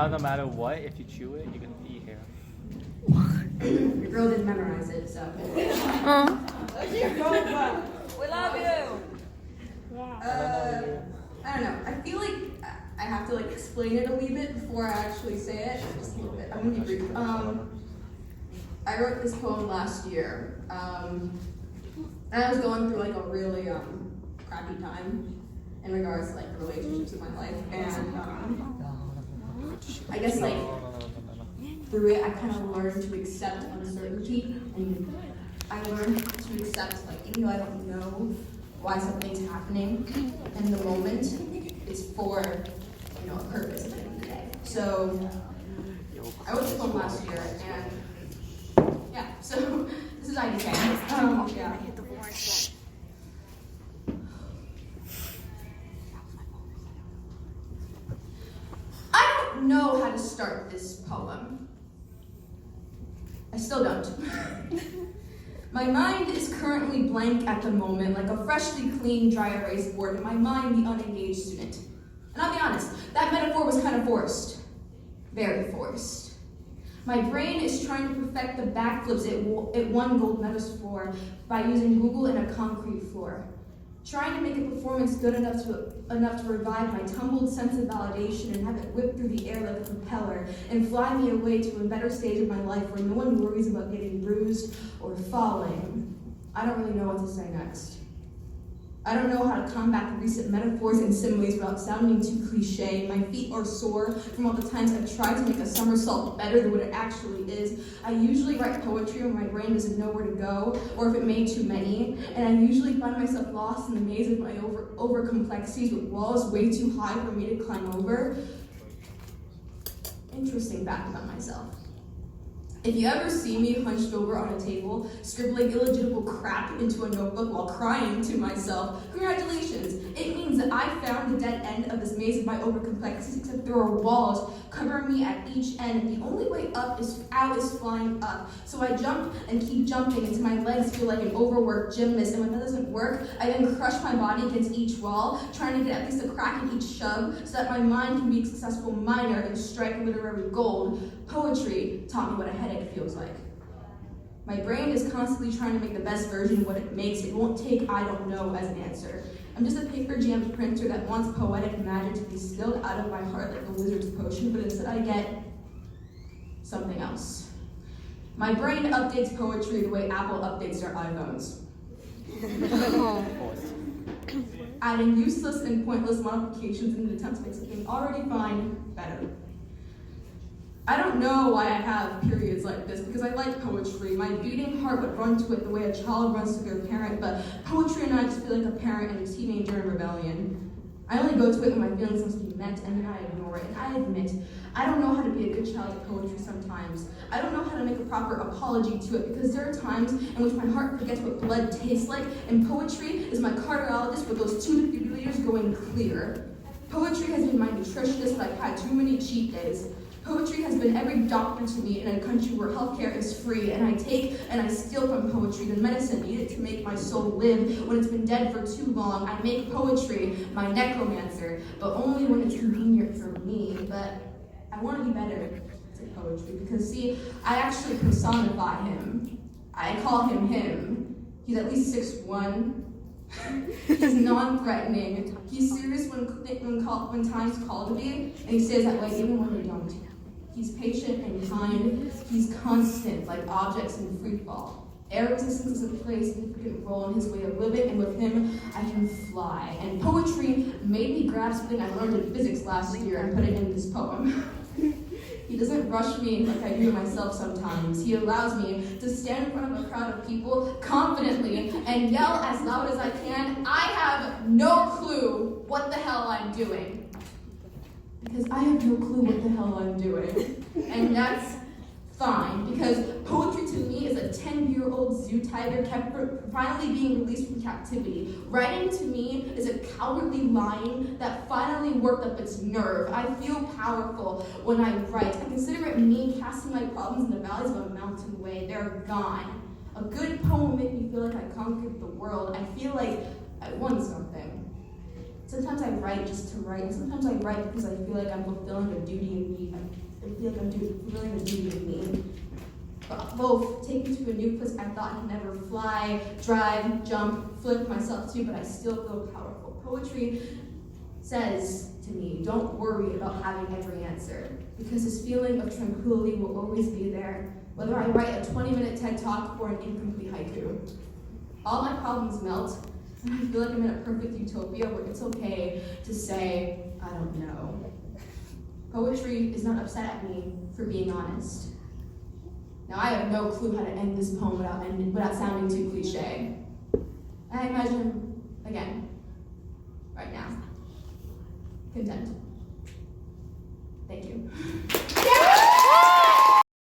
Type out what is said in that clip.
now no matter what, if you chew it, you're gonna eat hair. Your girl didn't memorize it, so. We love you. I don't know. I feel like I have to explain it a wee bit before I actually say it. Just a little bit. I'm gonna be brief. I wrote this poem last year. And I was going through a really crappy time in regards to the relationships in my life, and I guess through it I kind of learned to accept uncertainty, and I learned to accept even though I don't know why something's happening in the moment, it's for a purpose at the end of the day. So I wrote this poem last year, and yeah, so this is IDK. Yeah. I don't know how to start this poem. I still don't. My mind is currently blank at the moment, like a freshly clean, dry erase board. In my mind, the unengaged student. And I'll be honest, that metaphor was kind of forced. Very forced. My brain is trying to perfect the backflips it won gold medals for by using Google and a concrete floor. Trying to make a performance good enough to revive my tumbled sense of validation and have it whip through the air like a propeller and fly me away to a better stage of my life where no one worries about getting bruised or falling. I don't really know what to say next. I don't know how to combat the recent metaphors and similes without sounding too cliche. My feet are sore from all the times I've tried to make a somersault better than what it actually is. I usually write poetry when my brain doesn't know where to go, or if it made too many, and I usually find myself lost in the maze of my over complexities with walls way too high for me to climb over. Interesting fact about myself. If you ever see me hunched over on a table, scribbling illegible crap into a notebook while crying to myself, congratulations. It means that I found the dead end of this maze of my overcomplexities, except there are walls covering me at each end, and the only way out is flying up. So I jump and keep jumping until my legs feel like an overworked gymnast, and when that doesn't work, I then crush my body against each wall, trying to get at least a crack in each shove, so that my mind can be a successful miner and strike literary gold. Poetry taught me what a headache feels like. My brain is constantly trying to make the best version of what it makes. It won't take I don't know as an answer. I'm just a paper jammed printer that wants poetic magic to be spilled out of my heart like a wizard's potion, but instead I get something else. My brain updates poetry the way Apple updates their iPhones. Adding useless and pointless modifications in an attempt to make something already fine better. I don't know why I have periods like this, because I like poetry. My beating heart would run to it the way a child runs to their parent, but poetry and I just feel like a parent and a teenager in rebellion. I only go to it when my feelings must be met, and then I ignore it. And I admit, I don't know how to be a good child at poetry sometimes. I don't know how to make a proper apology to it, because there are times in which my heart forgets what blood tastes like, and poetry is my cardiologist with those 2 defibrillators going clear. Poetry has been my nutritionist, but I've had too many cheat days. Poetry has been every doctor to me in a country where healthcare is free, and I take and I steal from poetry the medicine needed to make my soul live when it's been dead for too long. I make poetry my necromancer, but only when it's convenient for me. But I want to be better at poetry because, see, I actually personify him. I call him him. He's at least 6'1". He's non-threatening. He's serious when times call to be, and he stays that way even when they don't. He's patient and kind. He's constant, like objects in free fall. Air resistance doesn't play a significant role in his way of living, and with him, I can fly. And poetry made me grab something I learned in physics last year and put it in this poem. He doesn't rush me like I do myself sometimes. He allows me to stand in front of a crowd of people confidently and yell as loud as I can. I have no clue what the hell I'm doing. Because I have no clue what the hell I'm doing. And that's fine, because poetry to me is a 10-year-old zoo tiger kept finally being released from captivity. Writing to me is a cowardly lion that finally worked up its nerve. I feel powerful when I write. I consider it me casting my problems in the valleys of a mountain way. They're gone. A good poem will make me feel like I conquered the world. I feel like I won something. Sometimes I write just to write, and sometimes I write because I feel like I'm fulfilling a duty in me. I feel like I'm fulfilling a duty in me. But both take me to a new place I thought I could never fly, drive, jump, flip myself to, but I still feel powerful. Poetry says to me, don't worry about having every answer, because this feeling of tranquility will always be there, whether I write a 20-minute TED Talk or an incomplete haiku. All my problems melt, and I feel like I'm in a perfect utopia where it's okay to say, I don't know. Poetry is not upset at me for being honest. Now, I have no clue how to end this poem without sounding too cliche. And I imagine, again, right now, content. Thank you.